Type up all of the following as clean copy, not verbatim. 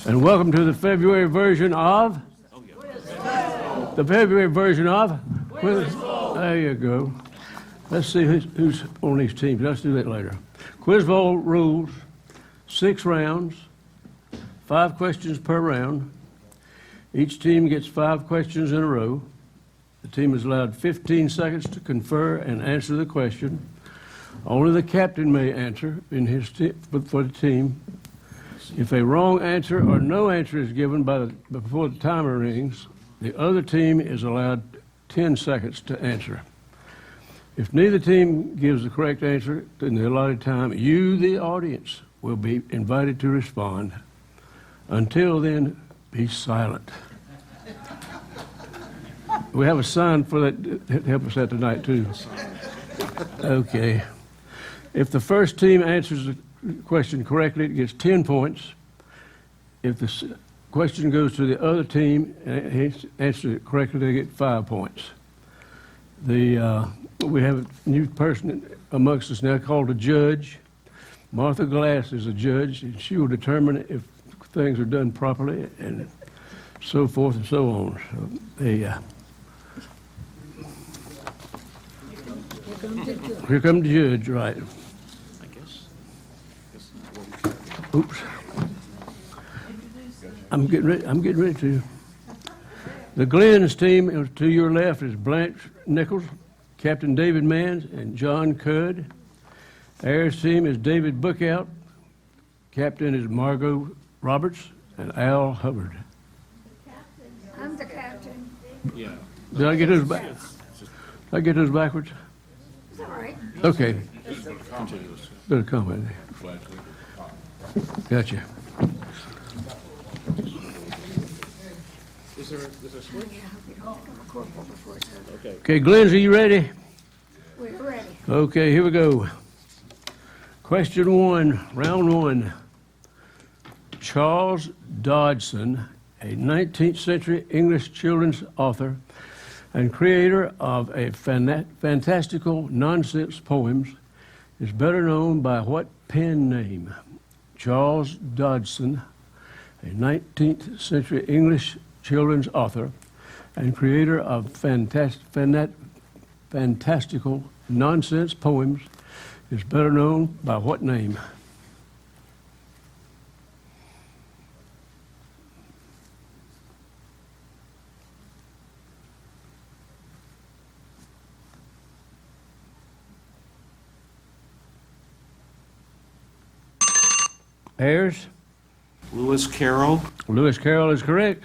And welcome to the February version of? The February version of? There you go. Let's see who's on these teams. Let's do that later. Quiz Bowl rules, 6 rounds, 5 questions per round. Each team gets 5 questions in a row. The team is allowed 15 seconds to confer and answer the question. Only the captain may answer for the team. If a wrong answer or no answer is given before the timer rings, the other team is allowed 10 seconds to answer. If neither team gives the correct answer in the allotted time, you, the audience, will be invited to respond. Until then, be silent. We have a sign for that to help us out tonight, too. Okay. If the first team answers the question correctly, it gets 10 points. If the question goes to the other team and answers it correctly, they get 5 points. We have a new person amongst us now called a judge. Martha Glass is a judge, and she will determine if things are done properly and so forth and so on. So, here comes the judge, right. Oops. I'm getting ready to. The Glenn's team to your left is Blanche Nichols, Captain David Manns, and John Cudd. Ayers' team is David Bookout, Captain is Margot Roberts, and Al Hubbard. I'm the captain. Yeah. Did I get those back? Did I get those backwards? It's all right. Okay. Continuous. Better comment. Gotcha. Is there a switch? Yeah, we don't become a corporal before it's over. Okay. Okay, Glenn's, are you ready? We're ready. Okay, here we go. Question 1, round 1. Charles Dodgson, a 19th century English children's author and creator of a fantastical nonsense poems, is better known by what pen name? Charles Dodgson, a 19th century English children's author and creator of fantastical nonsense poems, is better known by what name? Ayers? Lewis Carroll. Lewis Carroll is correct.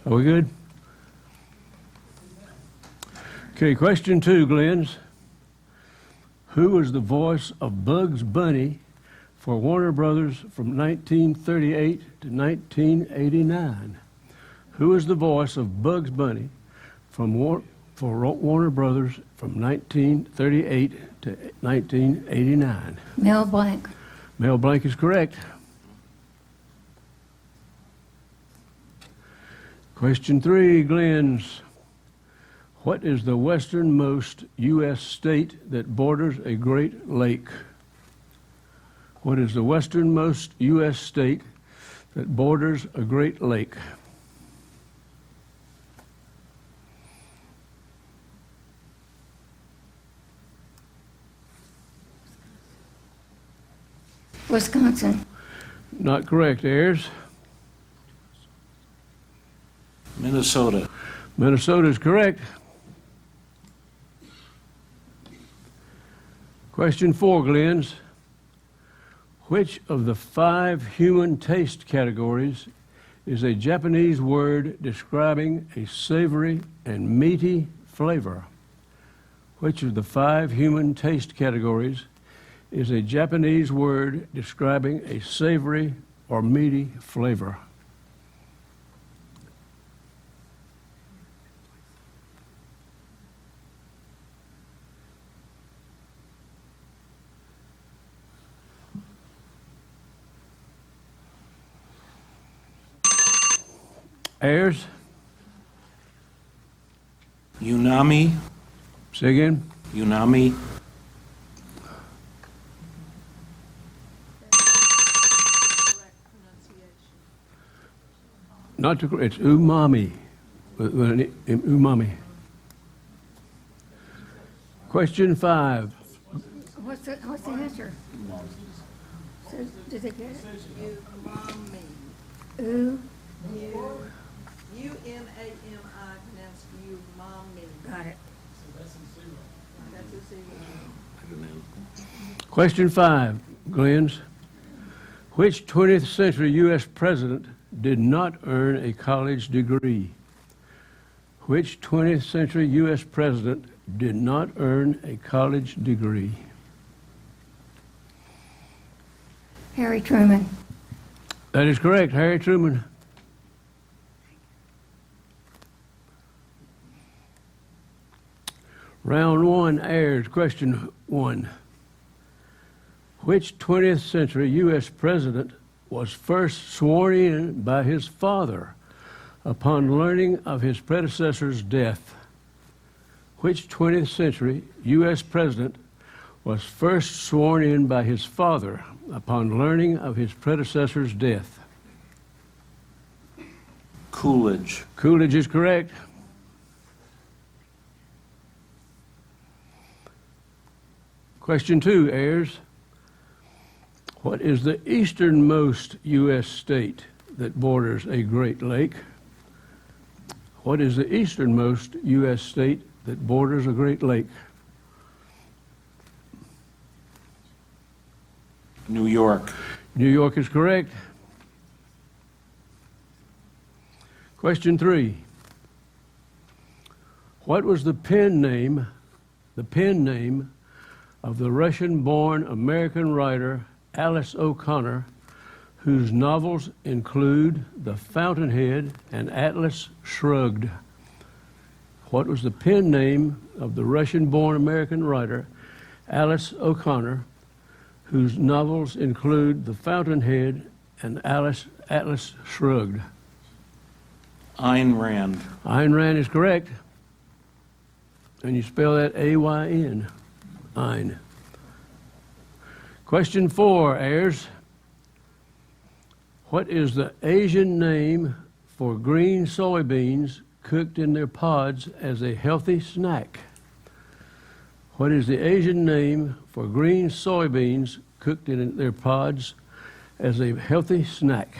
Are we good? Okay, question 2, Glenn's. Who was the voice of Bugs Bunny for Warner Brothers from 1938 to 1989? Who was the voice of Bugs Bunny for Warner Brothers from 1938 to 1989? Mel Blanc. Mel Blanc is correct. Question 3, Glenn's. What is the westernmost U.S. state that borders a Great Lake? What is the westernmost U.S. state that borders a Great Lake? Wisconsin. Not correct, Ayers. Minnesota. Minnesota is correct. Question 4, Glenn's. Which of the 5 human taste categories is a Japanese word describing a savory and meaty flavor? Which of the 5 human taste categories is a Japanese word describing a savory or meaty flavor? Ayers? Unami, Say again? Unami, Not to, it's umami. Umami. Question 5. What's the answer? Says, did they get it? Umami. Ooh, U-M-A-M-I, pronounced umami. got it. That's a zero. Question 5, Glenn's. Which 20th century U.S. president did not earn a college degree? Which 20th century U.S. president did not earn a college degree? Harry Truman. That is correct, Harry Truman. Round 1 airs. Question 1. Which 20th century U.S. president was first sworn in by his father upon learning of his predecessor's death? Which 20th century U.S. president was first sworn in by his father upon learning of his predecessor's death? Coolidge, Coolidge is correct. Question 2 airs. What is the easternmost U.S. state that borders a Great Lake? What is the easternmost U.S. state that borders a Great Lake? New York, New York is correct. Question 3. What was the pen name of the Russian-born American writer Alice O'Connor, whose novels include The Fountainhead and Atlas Shrugged? What was the pen name of the Russian-born American writer Alice O'Connor, whose novels include The Fountainhead and Atlas Shrugged? Ayn Rand, Ayn Rand is correct. And you spell that A-Y-N, Ayn. Question 4 airs. What is the Asian name for green soybeans cooked in their pods as a healthy snack? What is the Asian name for green soybeans cooked in their pods as a healthy snack?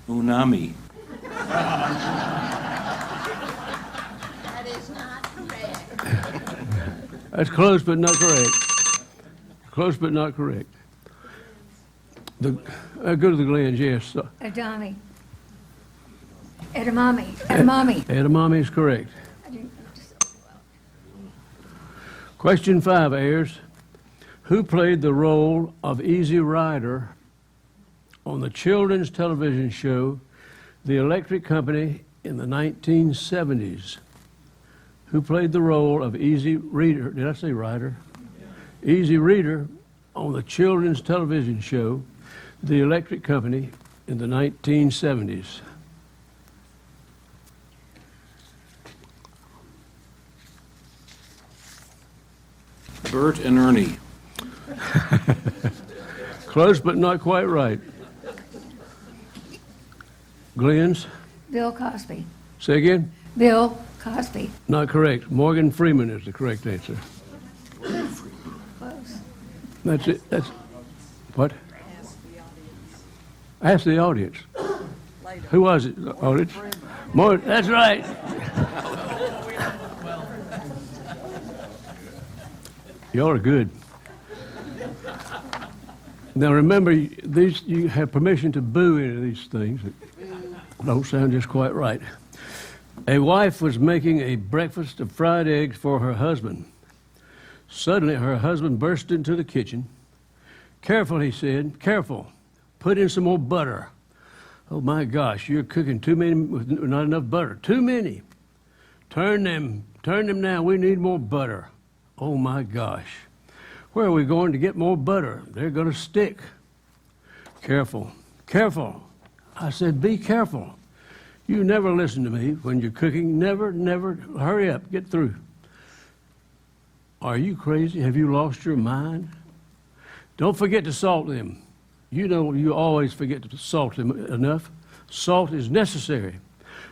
Unami, That is not correct. That's close but not correct. Close but not correct. Go to the Glens, yes. Edamame. Edamame. Edamame is correct. I didn't- Question 5 airs. Who played the role of Easy Rider on the children's television show The Electric Company in the 1970s? Who played the role of Easy Reader? Did I say Rider? Easy Reader on the children's television show The Electric Company in the 1970s? Bert and Ernie, Close but not quite right. Glenn's? Bill Cosby. Say again? Bill Cosby. Not correct. Morgan Freeman is the correct answer. Close. That's it. That's what? Ask the audience. Who was it? The audience? More. That's right. Y'all are good. Now remember, these you have permission to boo any of these things that don't sound just quite right. A wife was making a breakfast of fried eggs for her husband. Suddenly, her husband burst into the kitchen. "Careful," he said, "careful. Put in some more butter." "Oh my gosh, you're cooking too many with not enough butter. Too many. Turn them now. We need more butter." "Oh my gosh. Where are we going to get more butter? They're going to stick." "Careful. Careful. I said, be careful. You never listen to me when you're cooking. Never. Hurry up. Get through. Are you crazy? Have you lost your mind? Don't forget to salt them. You know you always forget to salt them enough. Salt is necessary.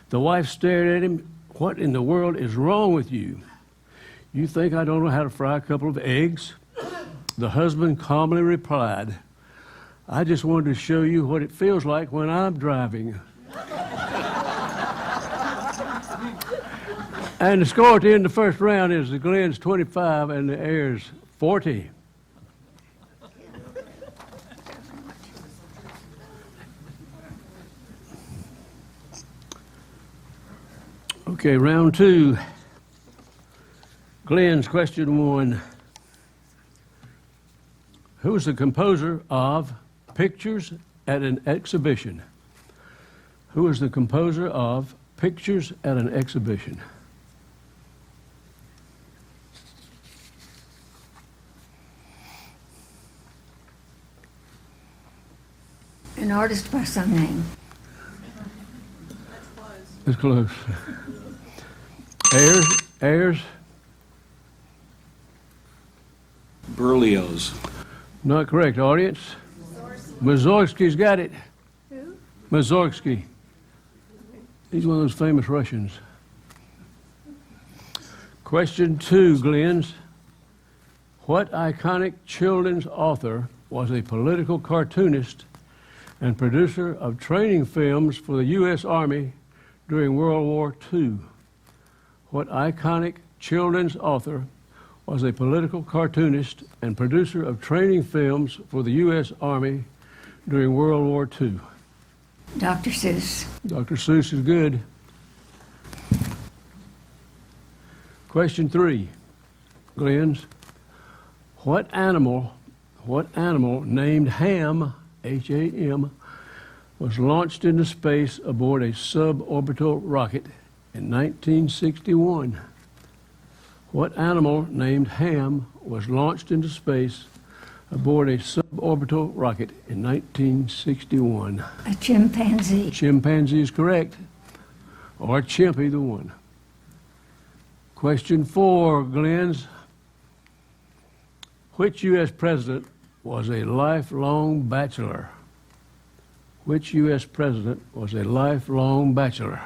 The wife stared at him. What in the world is wrong with you? You think I don't know how to fry a couple of eggs? The husband calmly replied, I just wanted to show you what it feels like when I'm driving. And the score at the end of the first round is the Glenn's 25 and the Ayers 40. Okay, round two. Glenn's question one. Who is the composer of Pictures at an Exhibition? Who is the composer of Pictures at an Exhibition? An artist by some name. It's close. Ayers? Berlioz. Not correct. Audience? Mussorgsky's got it. Who? Mussorgsky. He's one of those famous Russians. Question two, Glenn's. What iconic children's author was a political cartoonist and producer of training films for the U.S. Army during World War II? What iconic children's author was a political cartoonist and producer of training films for the U.S. Army during World War II? Dr. Seuss. Dr. Seuss is good. Question three, Glenn's. What animal named Ham, H-A-M, was launched into space aboard a suborbital rocket in 1961? What animal named Ham was launched into space aboard a suborbital rocket in 1961? A chimpanzee. Chimpanzee is correct, or chimp, either one. Question four, Glenn's. Which U.S. president was a lifelong bachelor? Which U.S. president was a lifelong bachelor?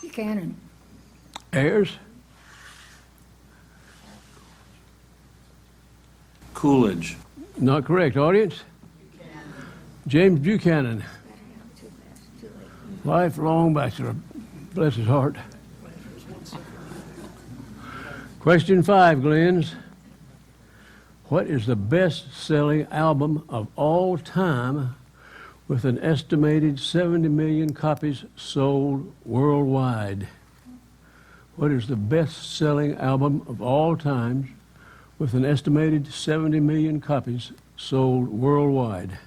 Buchanan. Ayers? Coolidge. Not correct. Audience? James Buchanan. Lifelong bachelor. Bless his heart. Question five, Glenn's. What is the best-selling album of all time with an estimated 70 million copies sold worldwide? What is the best-selling album of all time with an estimated 70 million copies sold worldwide?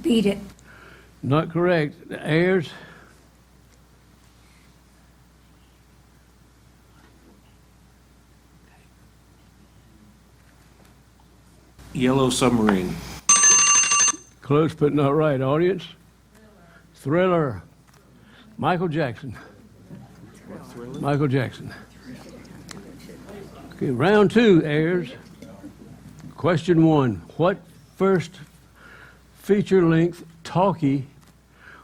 Beat It. Not correct. Ayers? Yellow Submarine. Close but not right. Audience? Thriller. Michael Jackson. Michael Jackson. Okay, round two, Ayers. Question one. What first feature-length talkie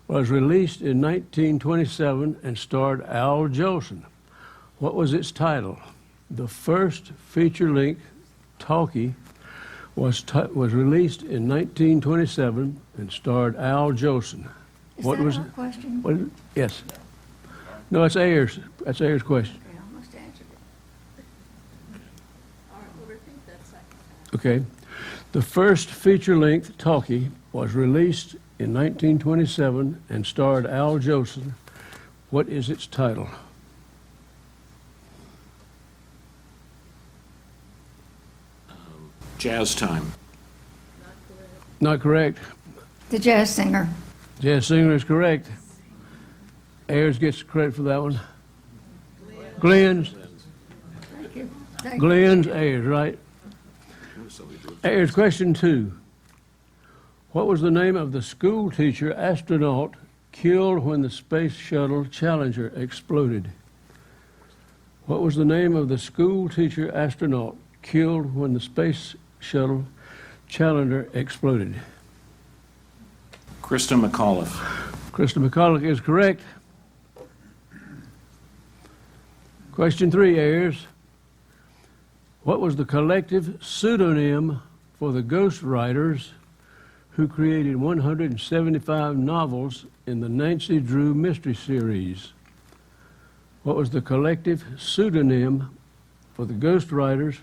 was released in 1927 and starred Al Jolson? What was its title? The first feature-length talkie was released in 1927 and starred Al Jolson. Is What that was our it? question? What is it? Yes. No, it's Ayers. That's Ayers' question. I almost answered it. All right, we'll repeat that second time. Okay. The first feature-length talkie was released in 1927 and starred Al Jolson. What is its title? Jazz time. Not correct. The jazz singer. Jazz singer is correct. Ayers gets credit for that one. Glenn's. Thank you. Thank you. Glenn's, Ayers, right? Ayers, question 2. What was the name of the school teacher astronaut killed when the Space Shuttle Challenger exploded? What was the name of the school teacher astronaut killed when the Space Shuttle Challenger exploded? Krista McAuliffe. Krista McCulloch is correct. Question 3, Ayers. What was the collective pseudonym for the ghostwriters who created 175 novels in the Nancy Drew Mystery Series? What was the collective pseudonym for the ghostwriters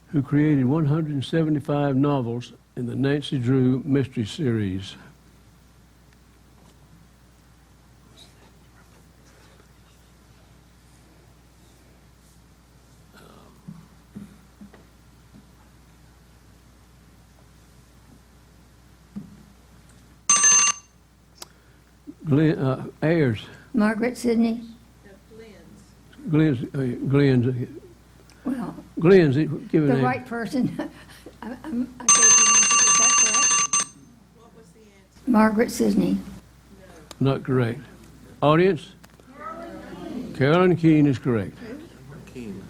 who created 175 novels in the Nancy Drew Mystery Series? Ayers. Margaret Sidney. Glenn's. Well, Glenn's, give it a the name. right person. I gave the answer. Is that correct? What was the answer? Margaret Sidney. Not correct. Audience? Carolyn Keene is correct. Keen.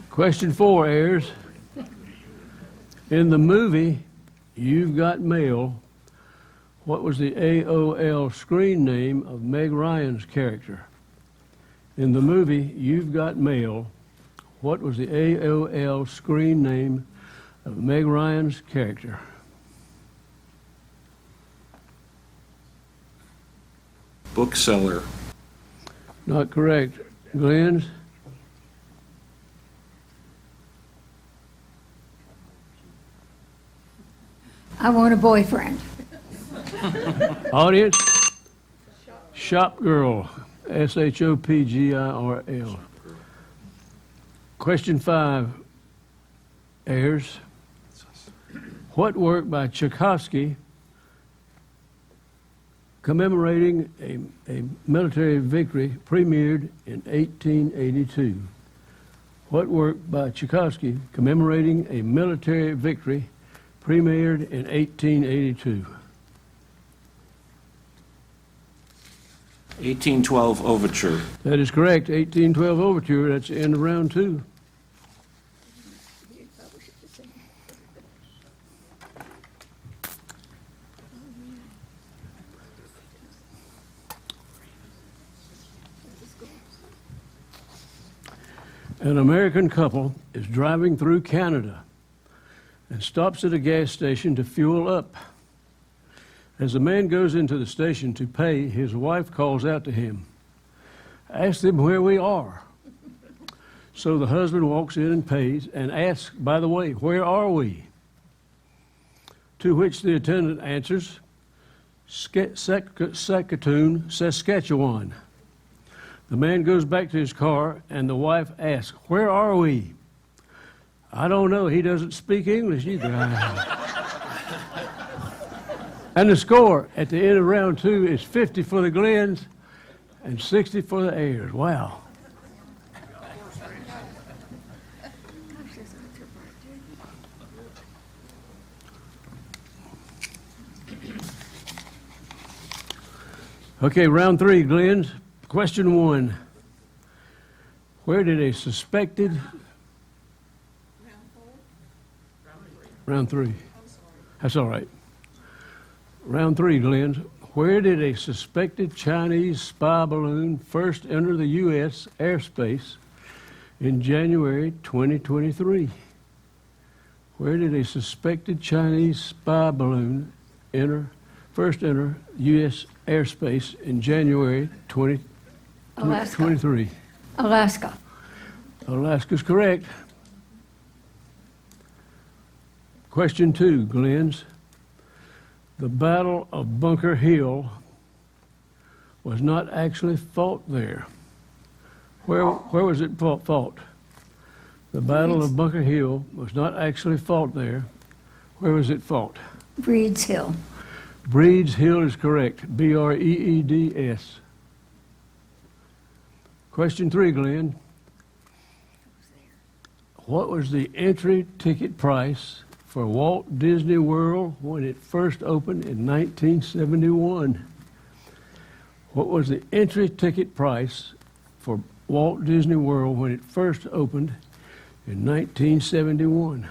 Question 4, Ayers. In the movie You've Got Mail, what was the AOL screen name of Meg Ryan's character? In the movie You've Got Mail, what was the AOL screen name of Meg Ryan's character? Bookseller. Not correct. Glenn's? I want a boyfriend. Audience? Shop Girl. SHOPGIRL. Question 5, Ayers. What work by Tchaikovsky commemorating a military victory premiered in 1882? What work by Tchaikovsky commemorating a military victory premiered in 1882? 1812 Overture. That is correct. 1812 Overture. That's the end of round 2. An American couple is driving through Canada and stops at a gas station to fuel up. As the man goes into the station to pay, his wife calls out to him, "Ask them where we are." So the husband walks in and pays and asks, "By the way, where are we?" To which the attendant answers, Saskatoon, Saskatchewan. The man goes back to his car and the wife asks, "Where are we?" "I don't know. He doesn't speak English either." And the score at the end of round 2 is 50 for the Glens and 60 for the Ayers. Wow. Okay, round 3, Glens. Question 1. Where did a suspected... Round 3. That's all right. Round 3, Glens. Where did a suspected Chinese spy balloon first enter the U.S. airspace in January 2023? Where did a suspected Chinese spy balloon first enter U.S. airspace in January 2023? Alaska. Alaska's correct. Question 2, Glens. The Battle of Bunker Hill was not actually fought there. Where was it fought? The Battle of Bunker Hill was not actually fought there. Where was it fought? Breeds Hill. Breeds Hill is correct. Breeds. Question 3, Glenn. What was the entry ticket price for Walt Disney World when it first opened in 1971? What was the entry ticket price for Walt Disney World when it first opened in 1971?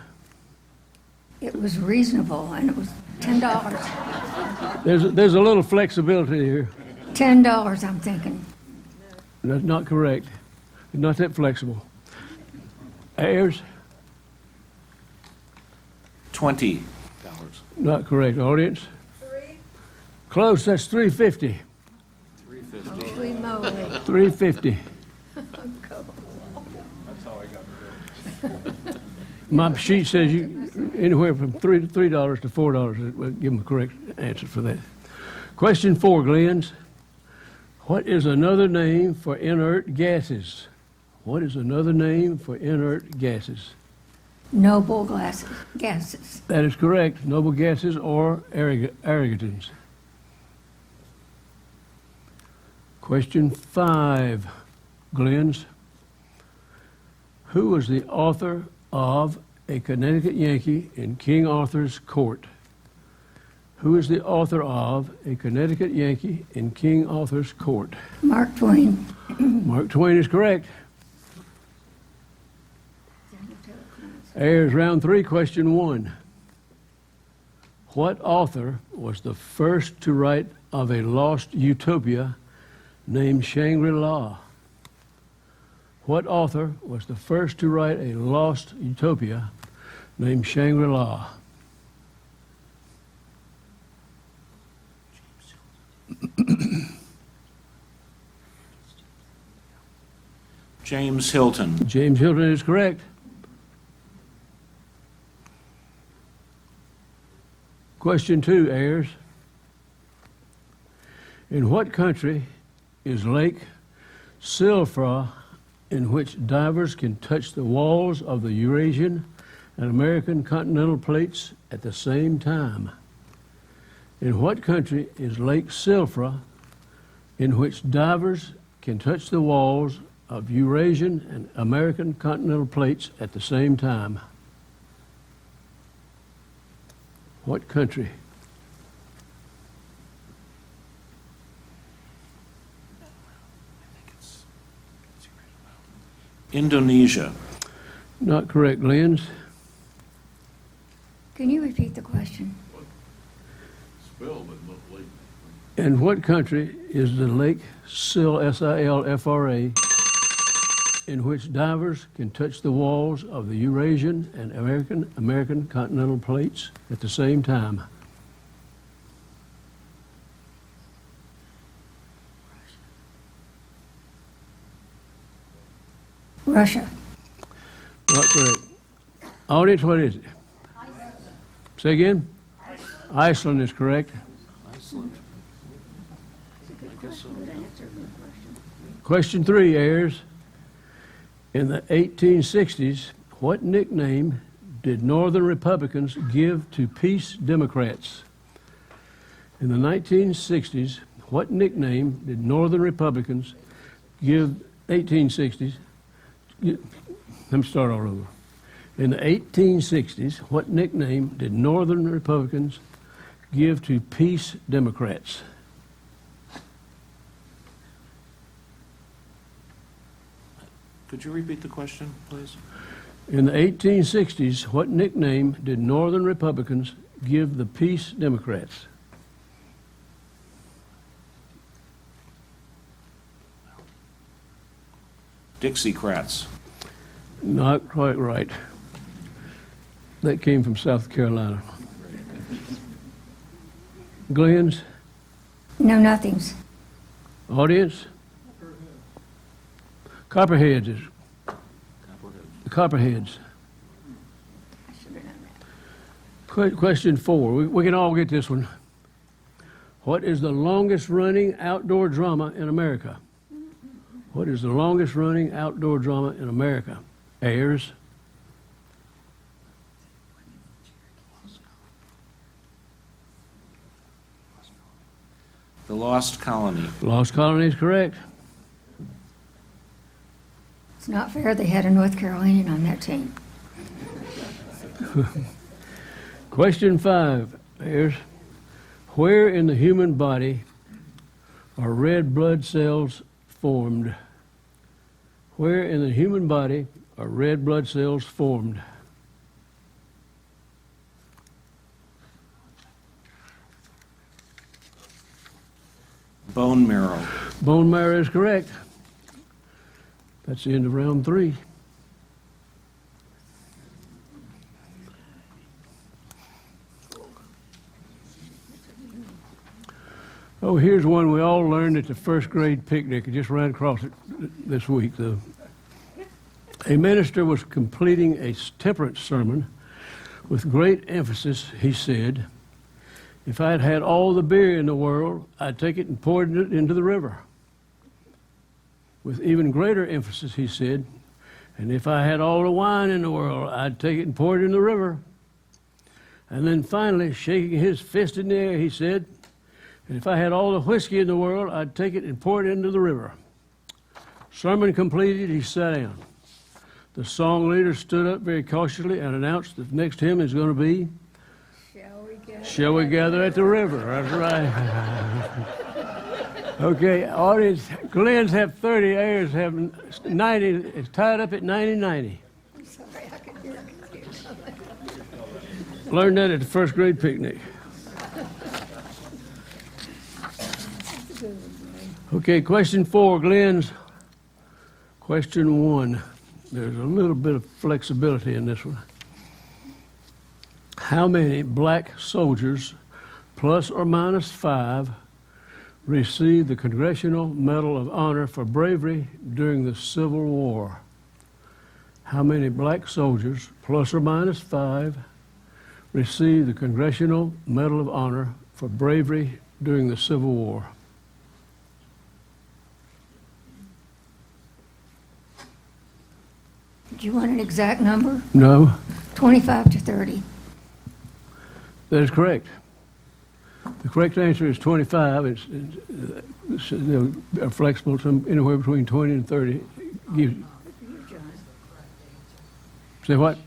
It was reasonable, and it was $10. There's a little flexibility here. $10, I'm thinking. That's not correct. It's not that flexible. Ayers? $20. Not correct. Audience? Close. That's $3.50. Holy moly. $3.50. My sheet says you anywhere from $3 to $4. We'll give them a correct answer for that. Question 4, Glenn's. What is another name for inert gases? What is another name for inert gases? Noble gases. That is correct. Noble gases or aerogens. Question 5, Glenn's. Who was the author of A Connecticut Yankee in King Arthur's Court? Who is the author of A Connecticut Yankee in King Arthur's Court? Mark Twain. Mark Twain is correct. Ayers, round 3, question 1. What author was the first to write of a lost utopia named Shangri-La? What author was the first to write a lost utopia named Shangri-La? James Hilton. James Hilton is correct. Question 2, Ayers. In what country is Lake Silfra in which divers can touch the walls of the Eurasian and American continental plates at the same time? In what country is Lake Silfra in which divers can touch the walls of Eurasian and American continental plates at the same time? What country? Indonesia. Not correct, Lenz. Can you repeat the question? In what country is the Lake Silfra, in which divers can touch the walls of the Eurasian and American continental plates at the same time? Russia. Not correct. Audience, what is it? Say again? Iceland is correct. Iceland. I guess so. Question 3, Ayers. In the 1860s, what nickname did Northern Republicans give to peace Democrats? In the 1960s, what nickname did Northern Republicans give 1860s? Let me start all over. In the 1860s, what nickname did Northern Republicans give to peace Democrats? Could you repeat the question, please? In the 1860s, what nickname did Northern Republicans give the peace Democrats? Dixiecrats. Not quite right. That came from South Carolina. Glenn's? No, nothings. Audience? Copperheads is. The Copperheads. I should have done that. Question 4. We can all get this one. What is the longest running outdoor drama in America? What is the longest running outdoor drama in America? Ayers? The Lost Colony. Lost Colony is correct. It's not fair they had a North Carolinian on that team. Question 5. Here's, where in the human body are red blood cells formed? Where in the human body are red blood cells formed? Bone marrow. Bone marrow is correct. That's the end of round 3. Oh, here's one we all learned at the first grade picnic. I just ran across it this week. A minister was completing a temperance sermon. With great emphasis, he said, "If I'd had all the beer in the world, I'd take it and pour it into the river." With even greater emphasis, he said, "And if I had all the wine in the world, I'd take it and pour it in the river." And then finally, shaking his fist in the air, he said, "And if I had all the whiskey in the world, I'd take it and pour it into the river." Sermon completed, he sat down. The song leader stood up very cautiously and announced the next hymn is going to be, "Shall we gather at the river?" That's right. Okay, audience, Glenn's have 30, Ayers have 90, it's tied up at 90-90. I'm sorry, I could hear it. Learned that at the first grade picnic. Okay, question 4, Glenn's. Question 1. There's a little bit of flexibility in this one. How many black soldiers, plus or minus 5, received the Congressional Medal of Honor for bravery during the Civil War? How many black soldiers, plus or minus 5, received the Congressional Medal of Honor for bravery during the Civil War? Do you want an exact number? No, 25 to 30. that is correct. The correct answer is 25. They're flexible to anywhere between 20 and 30. Say what?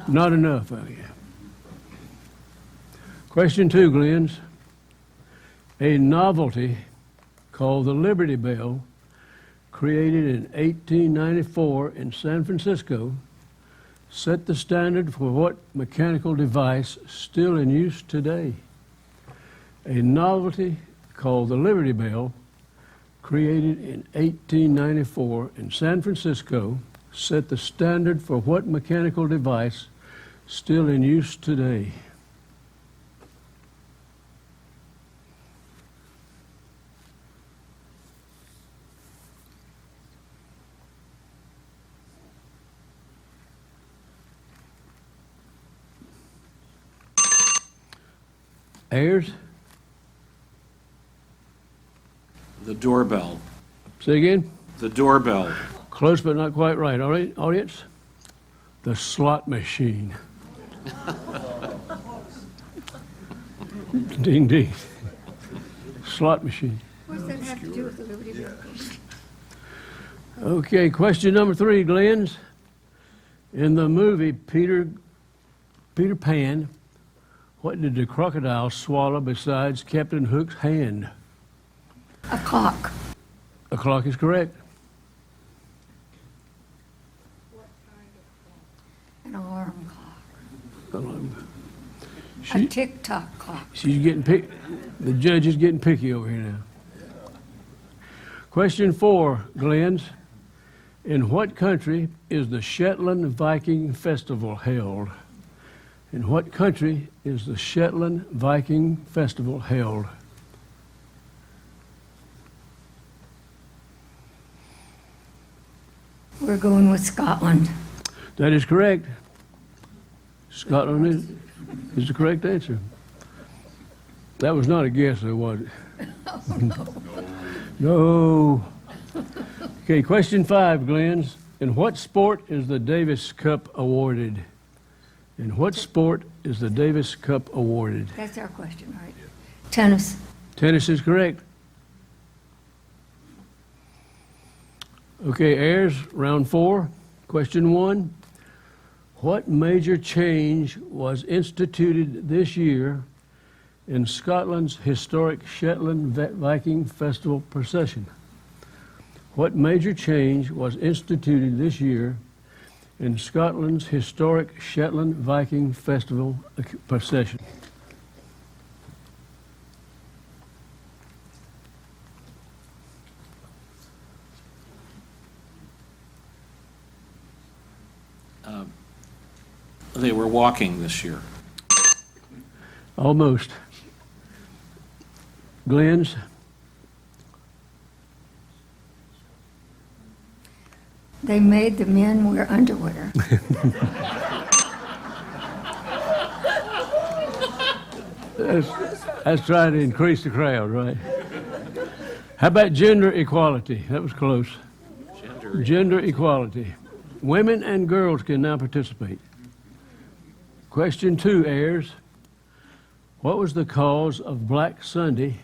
Not enough. Oh, yeah. Question 2, Glenn's. A novelty called the Liberty Bell, created in 1894 in San Francisco, set the standard for what mechanical device still in use today? A novelty called the Liberty Bell, created in 1894 in San Francisco, set the standard for what mechanical device still in use today? Ayers? The doorbell. Say again? The doorbell. Close but not quite right. All right, audience? The slot machine. Ding, ding. Slot machine. What does that have to do with the Liberty Bell? Okay, question number 3, Glenn's. In the movie Peter Pan, what did the crocodile swallow besides Captain Hook's hand? A clock. A clock is correct. An alarm clock. A She, tick-tock clock. she's getting pick. The judge is getting picky over here now. Question 4, Glenn's. In what country is the Shetland Viking Festival held? In what country is the Shetland Viking Festival held? We're going with Scotland. That is correct. Scotland is the correct answer. That was not a guess, though, was it? No. Okay, question 5, Glenn's. In what sport is the Davis Cup awarded? In what sport is the Davis Cup awarded? That's our question, right? Tennis. Tennis is correct. Okay, heirs, round 4. Question 1. What major change was instituted this year in Scotland's historic Shetland Viking Festival procession? What major change was instituted this year in Scotland's historic Shetland Viking Festival procession? They were walking this year. Almost. Glenn's? They made the men wear underwear. That's trying to increase the crowd, right? How about gender equality? That was close. Gender equality. Women and girls can now participate. Question 2, heirs. What was the cause of Black Sunday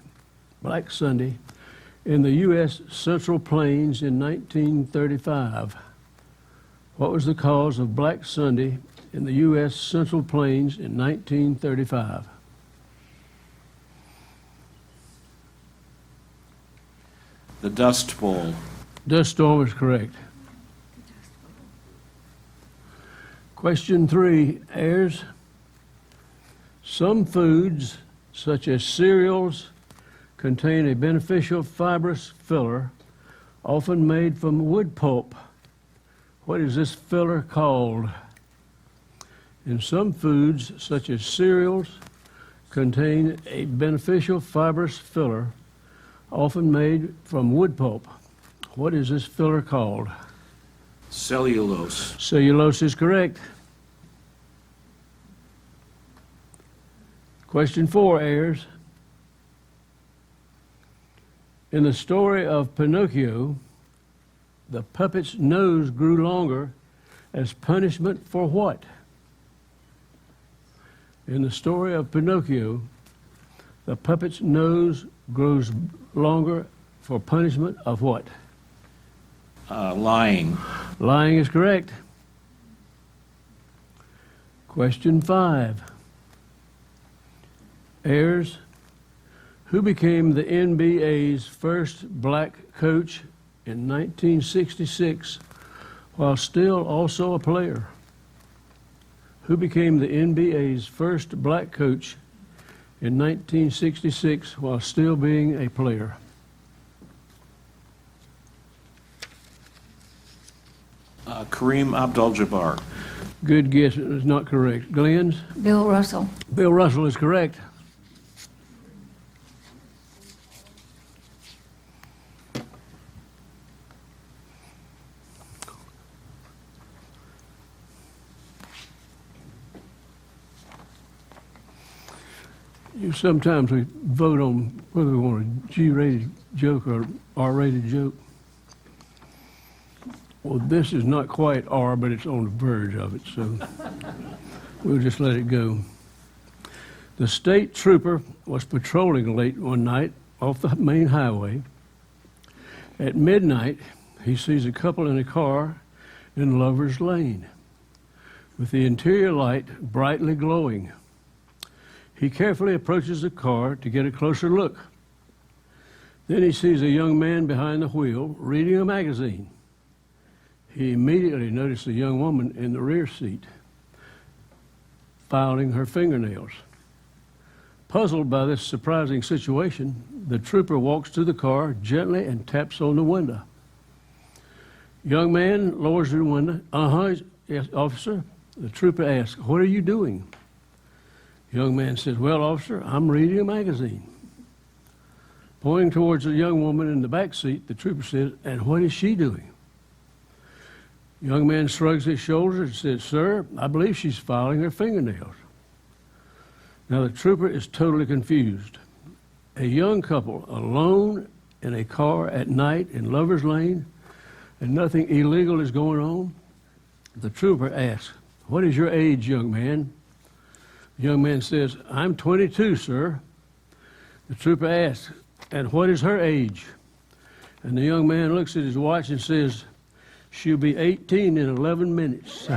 in the U.S. Central Plains in 1935? What was the cause of Black Sunday in the U.S. Central Plains in 1935? The Dust Bowl. Dust storm is correct. Question 3, heirs. Some foods, such as cereals, contain a beneficial fibrous filler, often made from wood pulp. What is this filler called? In some foods, such as cereals, contain a beneficial fibrous filler, often made from wood pulp. What is this filler called? Cellulose. Cellulose is correct. Question 4, heirs. In the story of Pinocchio, the puppet's nose grew longer as punishment for what? In the story of Pinocchio, the puppet's nose grows longer for punishment of what? Lying. Lying is correct. Question 5. Heirs, who became the NBA's first black coach in 1966 while still also a player? Who became the NBA's first black coach in 1966 while still being a player? Kareem Abdul-Jabbar. Good guess. It is not correct. Glenn's? Bill Russell. Bill Russell is correct. Sometimes we vote on whether we want a G-rated joke or R-rated joke. Well, this is not quite R, but it's on the verge of it, so we'll just let it go. The state trooper was patrolling late one night off the main highway. At midnight, he sees a couple in a car in Lover's Lane with the interior light brightly glowing. He carefully approaches the car to get a closer look. Then he sees a young man behind the wheel reading a magazine. He immediately noticed a young woman in the rear seat, filing her fingernails. Puzzled by this surprising situation, the trooper walks to the car gently and taps on the window. Young man lowers the window. Yes, officer. The trooper asks, "What are you doing?" Young man says, "Well, officer, I'm reading a magazine." Pointing towards the young woman in the back seat, the trooper says, "And what is she doing?" Young man shrugs his shoulders and says, "Sir, I believe she's filing her fingernails." Now the trooper is totally confused. A young couple alone in a car at night in Lover's Lane, and nothing illegal is going on. The trooper asks, "What is your age, young man?" The young man says, "I'm 22, sir." The trooper asks, "And what is her age?" And the young man looks at his watch and says, "She'll be 18 in 11 minutes."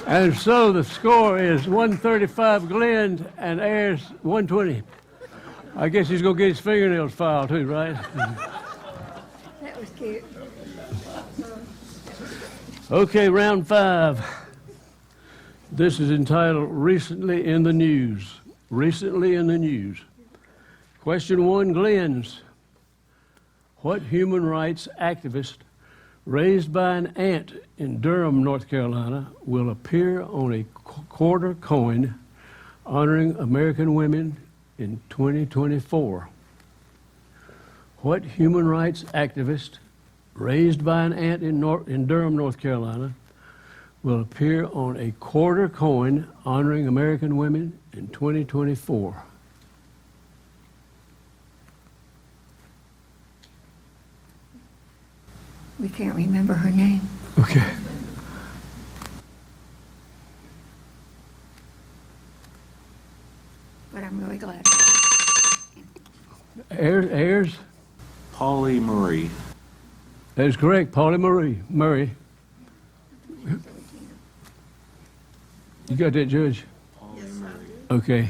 And so the score is 135 Glenn and Ayers 120. I guess he's going to get his fingernails filed too, right? That was cute. Okay, round 5. This is entitled Recently in the News. Recently in the News. Question 1, Glenn's. What human rights activist raised by an ant in Durham, North Carolina, will appear on a quarter coin honoring American women in 2024? What human rights activist raised by an ant in Durham, North Carolina, will appear on a quarter coin honoring American women in 2024? We can't remember her name. Okay. But I'm really glad. Ayers? Pauli Murray. That is correct, Pauli Murray. You got that, Judge? Pauli Murray. Okay.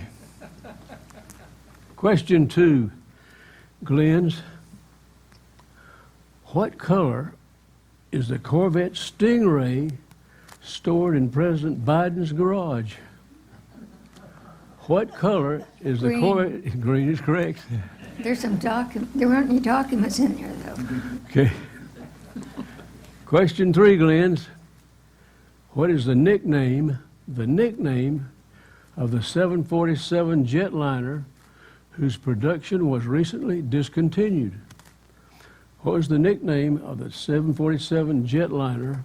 Question 2, Glenn's. What color is the Corvette Stingray stored in President Biden's garage? What color is the Green. Corvette? Green is correct. There weren't any documents in there, though. Okay. Question 3, Glenn's. What is the nickname of the 747 jetliner whose production was recently discontinued? What was the nickname of the 747 jetliner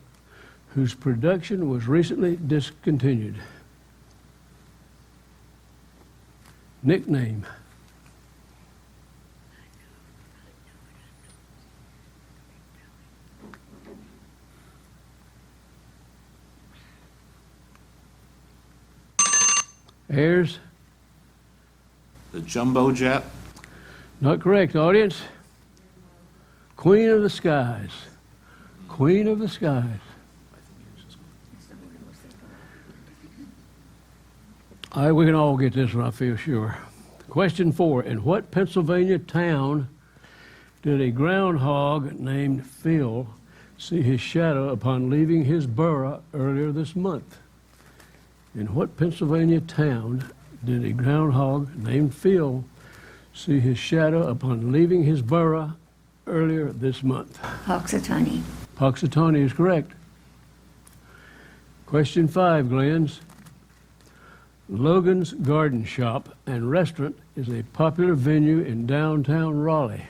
whose production was recently discontinued? Nickname. Ayers? The Jumbo Jet. Not correct, audience. Queen of the Skies. Queen of the Skies. All right, we can all get this one, I feel sure. Question 4. In what Pennsylvania town did a groundhog named Phil see his shadow upon leaving his burrow earlier this month? In what Pennsylvania town did a groundhog named Phil see his shadow upon leaving his burrow earlier this month? Hoxatawny. Hoxatawny is correct. Question 5, Glenn's. Logan's Garden Shop and Restaurant is a popular venue in downtown Raleigh.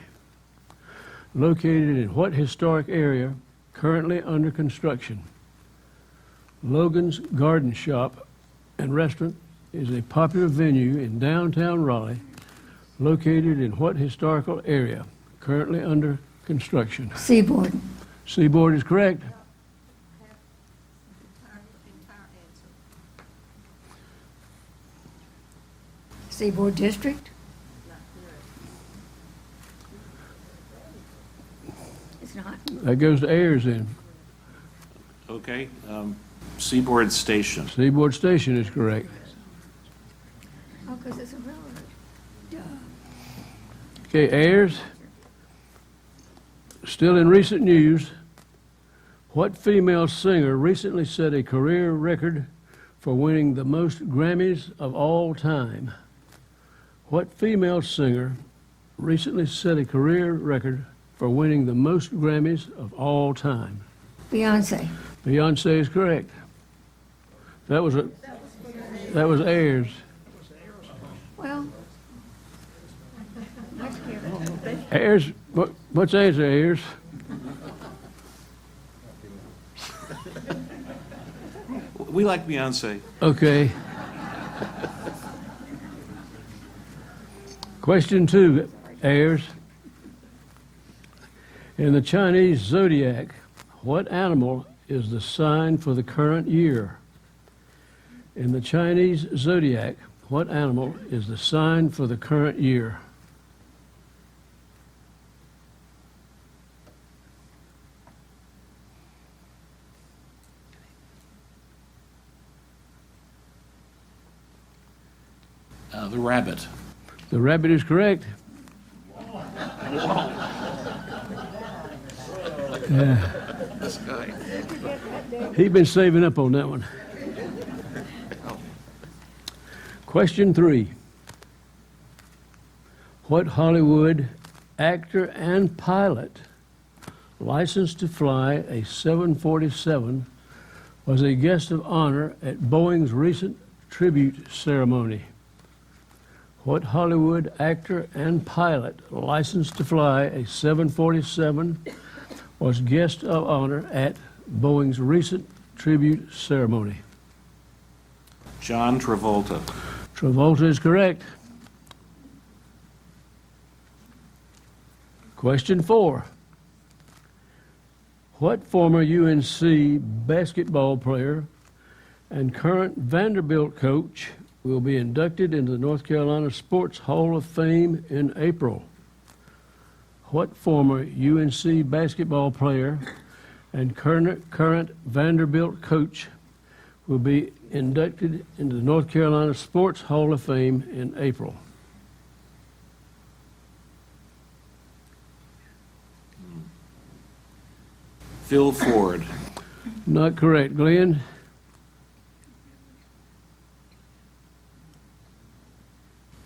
Located in what historic area currently under construction? Logan's Garden Shop and Restaurant is a popular venue in downtown Raleigh, located in what historical area currently under construction? Seaboard. Seaboard is correct. Entire answer. Seaboard District. Not correct. It's not. That goes to Ayers then. Okay. Seaboard Station. Seaboard Station is correct. Oh, because it's a railroad. Duh. Okay, Ayers. Still in recent news, what female singer recently set a career record for winning the most Grammys of all time? What female singer recently set a career record for winning the most Grammys of all time? Beyonce. Beyonce is correct. That was Ayers. Well, let's give it. Ayers, what's the answer, Ayers? We like Beyonce. Okay. Question 2, Ayers. In the Chinese zodiac, what animal is the sign for the current year? In the Chinese zodiac, what animal is the sign for the current year? The rabbit. The rabbit is correct. This guy. He's been saving up on that one. Question 3. What Hollywood actor and pilot licensed to fly a 747 was a guest of honor at Boeing's recent tribute ceremony? What Hollywood actor and pilot licensed to fly a 747 was guest of honor at Boeing's recent tribute ceremony? John Travolta. Travolta is correct. Question 4. What former UNC basketball player and current Vanderbilt coach will be inducted into the North Carolina Sports Hall of Fame in April? What former UNC basketball player and current Vanderbilt coach will be inducted into the North Carolina Sports Hall of Fame in April? Phil Ford. Not correct. Glenn?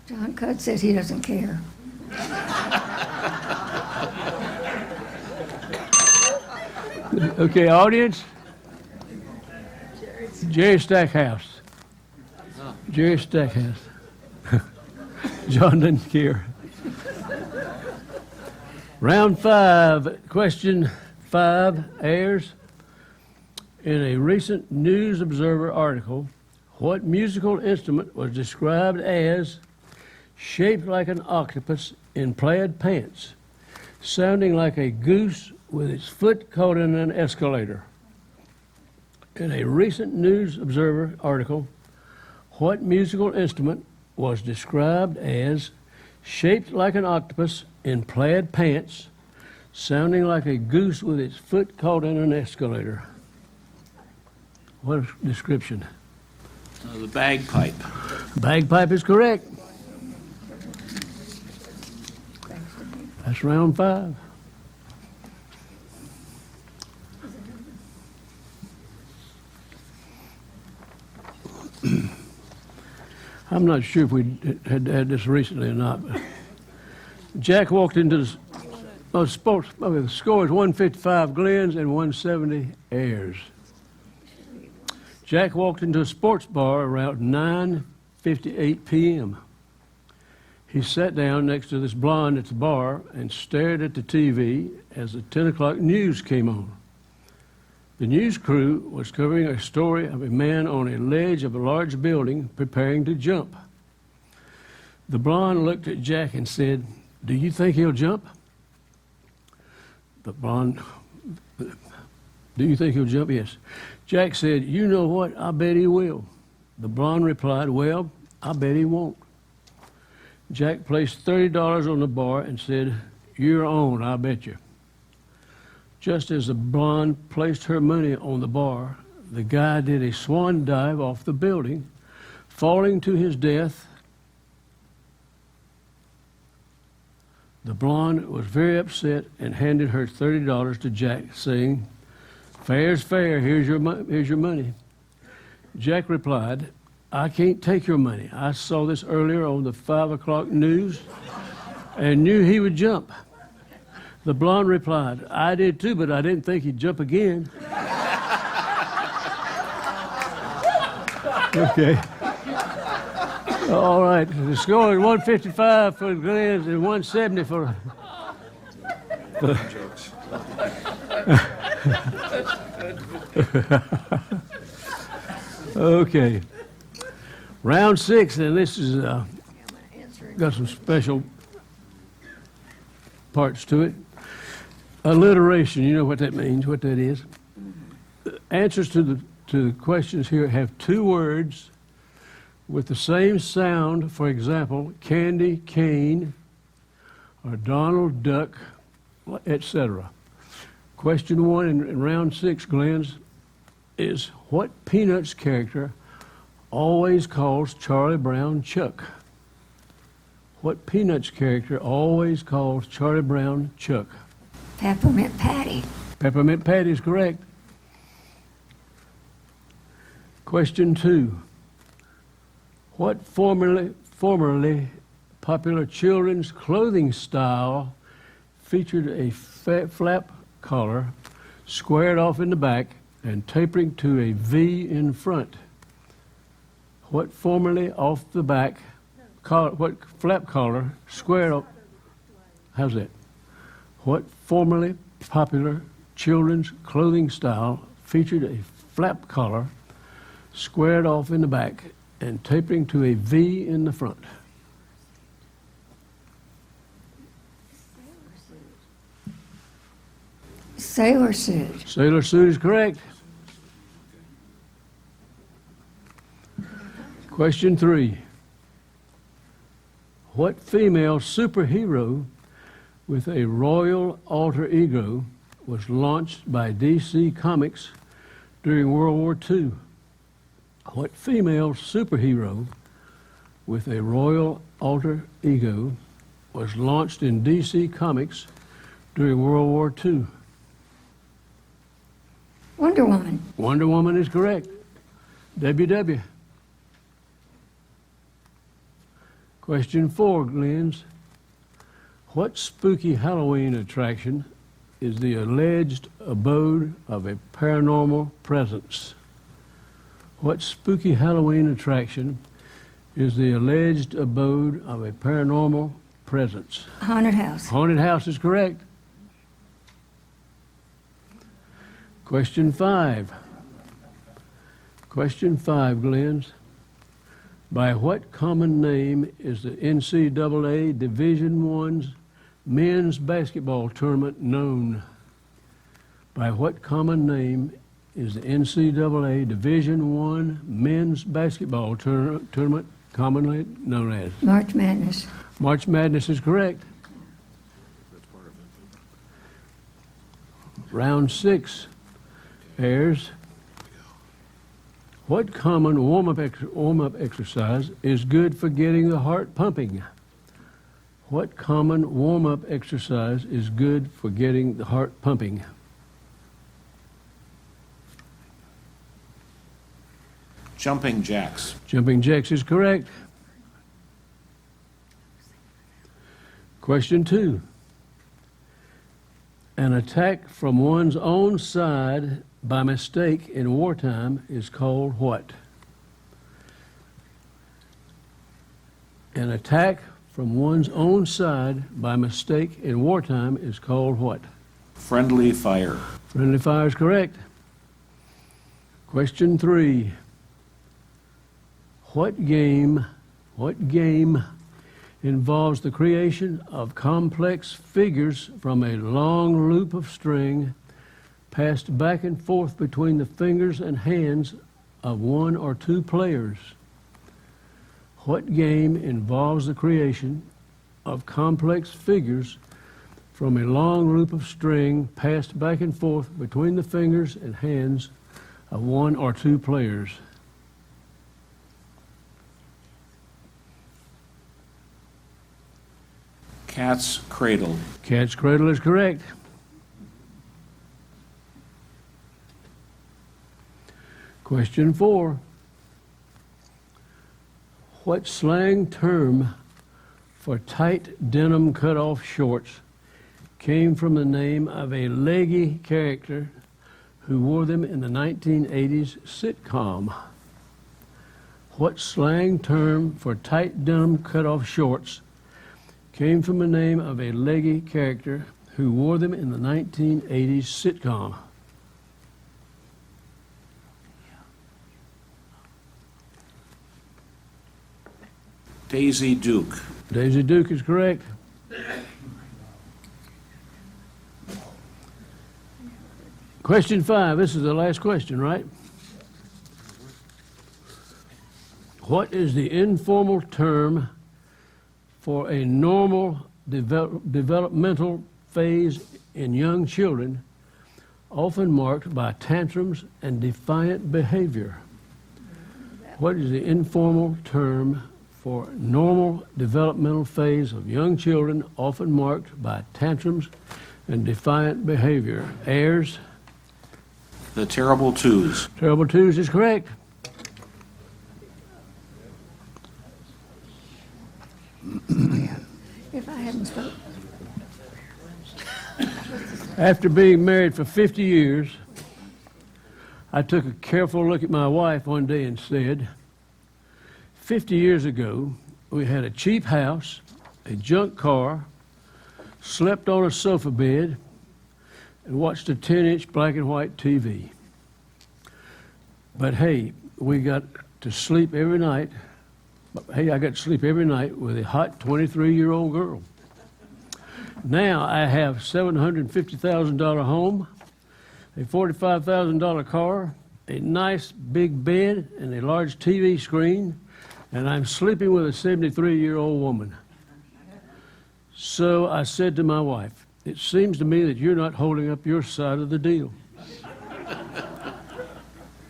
John Cudd says he doesn't care. Okay, audience? Jerry Stackhouse. Jerry Stackhouse. John doesn't care. Round 5, question 5 airs. In a recent News Observer article, what musical instrument was described as shaped like an octopus in plaid pants, sounding like a goose with its foot caught in an escalator? In a recent News Observer article, what musical instrument was described as shaped like an octopus in plaid pants, sounding like a goose with its foot caught in an escalator? What description? The bagpipe. Bagpipe is correct. That's round 5. I'm not sure if we had this recently or not. But Jack walked into the sports. The score is 155 Glens and 170 Ayers. Jack walked into a sports bar around 9:58 p.m. He sat down next to this blonde at the bar and stared at the TV as the 10 o'clock news came on. The news crew was covering a story of a man on a ledge of a large building preparing to jump. The blonde looked at Jack and said, "Do you think he'll jump?" The blonde, "Do you think he'll jump?" "Yes." Jack said, "You know what? I bet he will." The blonde replied, "Well, I bet he won't." Jack placed $30 on the bar and said, "You're on, I bet you." Just as the blonde placed her money on the bar, the guy did a swan dive off the building, falling to his death. The blonde was very upset and handed her $30 to Jack, saying, "Fair's fair, here's your money." Jack replied, "I can't take your money. I saw this earlier on the 5 o'clock news and knew he would jump." The blonde replied, "I did too, but I didn't think he'd jump again." Okay. All right. The score is 155 for the Glens and 170 for. Okay. Round 6, and this is I'm gonna answer it. got some special parts to it. Alliteration, you know what that means, what that is. Answers to the questions here have 2 words with the same sound, for example, candy cane or Donald Duck, etc. Question 1 in round 6, Glenn's, is what Peanuts character always calls Charlie Brown Chuck? What Peanuts character always calls Charlie Brown Chuck? Peppermint Patty. Peppermint Patty is correct. Question 2. What formerly popular children's clothing style featured a flap collar squared off in the back and tapering to a V in front? What formerly off the back, what flap collar squared off? How's that? What formerly popular children's clothing style featured a flap collar squared off in the back and tapering to a V in the front? Sailor suit. Sailor suit is correct. Question 3. What female superhero with a royal alter ego was launched by DC Comics during World War II? What female superhero with a royal alter ego was launched in DC Comics during World War II? Wonder Woman. Wonder Woman is correct. WW. Question 4, Glenn's. What spooky Halloween attraction is the alleged abode of a paranormal presence? What spooky Halloween attraction is the alleged abode of a paranormal presence? Haunted house. Haunted house is correct. Question 5. Question 5, Glenn's. By what common name is the NCAA Division I's men's basketball tournament known? By what common name is the NCAA Division I men's basketball tournament commonly known as? March Madness. March Madness is correct. Round 6 airs. What common warm-up exercise is good for getting the heart pumping? What common warm-up exercise is good for getting the heart pumping? Jumping jacks. Jumping jacks is correct. Question 2. An attack from one's own side by mistake in wartime is called what? An attack from one's own side by mistake in wartime is called what? Friendly fire. Friendly fire is correct. Question 3. What game involves the creation of complex figures from a long loop of string passed back and forth between the fingers and hands of one or two players? What game involves the creation of complex figures from a long loop of string passed back and forth between the fingers and hands of one or two players? Cat's cradle. Cat's cradle is correct. Question 4. What slang term for tight denim cutoff shorts came from the name of a leggy character who wore them in the 1980s sitcom? What slang term for tight denim cutoff shorts came from the name of a leggy character who wore them in the 1980s sitcom? Daisy Duke. Daisy Duke is correct. Question 5. This is the last question, right? What is the informal term for a normal developmental phase in young children, often marked by tantrums and defiant behavior? What is the informal term for normal developmental phase of young children, often marked by tantrums and defiant behavior? Ayers? The terrible twos. Terrible twos is correct. If I hadn't spoke, After being married for 50 years, I took a careful look at my wife one day and said, 50 years ago, we had a cheap house, a junk car, slept on a sofa bed, and watched a 10-inch black and white TV. But hey, we got to sleep every night. Hey, I got to sleep every night with a hot 23-year-old girl. Now I have $750,000 home, a $45,000 car, a nice big bed, and a large TV screen, and I'm sleeping with a 73-year-old woman. So I said to my wife, it seems to me that you're not holding up your side of the deal.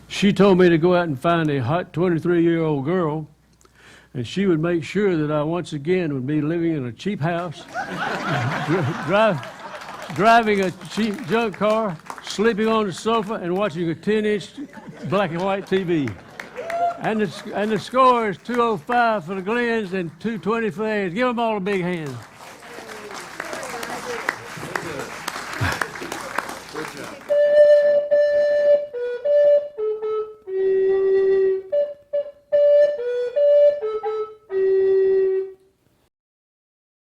She told me to go out and find a hot 23-year-old girl, and she would make sure that I once again would be living in a cheap house, driving a cheap junk car, sleeping on the sofa, and watching a 10-inch black and white TV. And the score is 205 for the Glens and 220 for the Ayers. Give them all a big hand.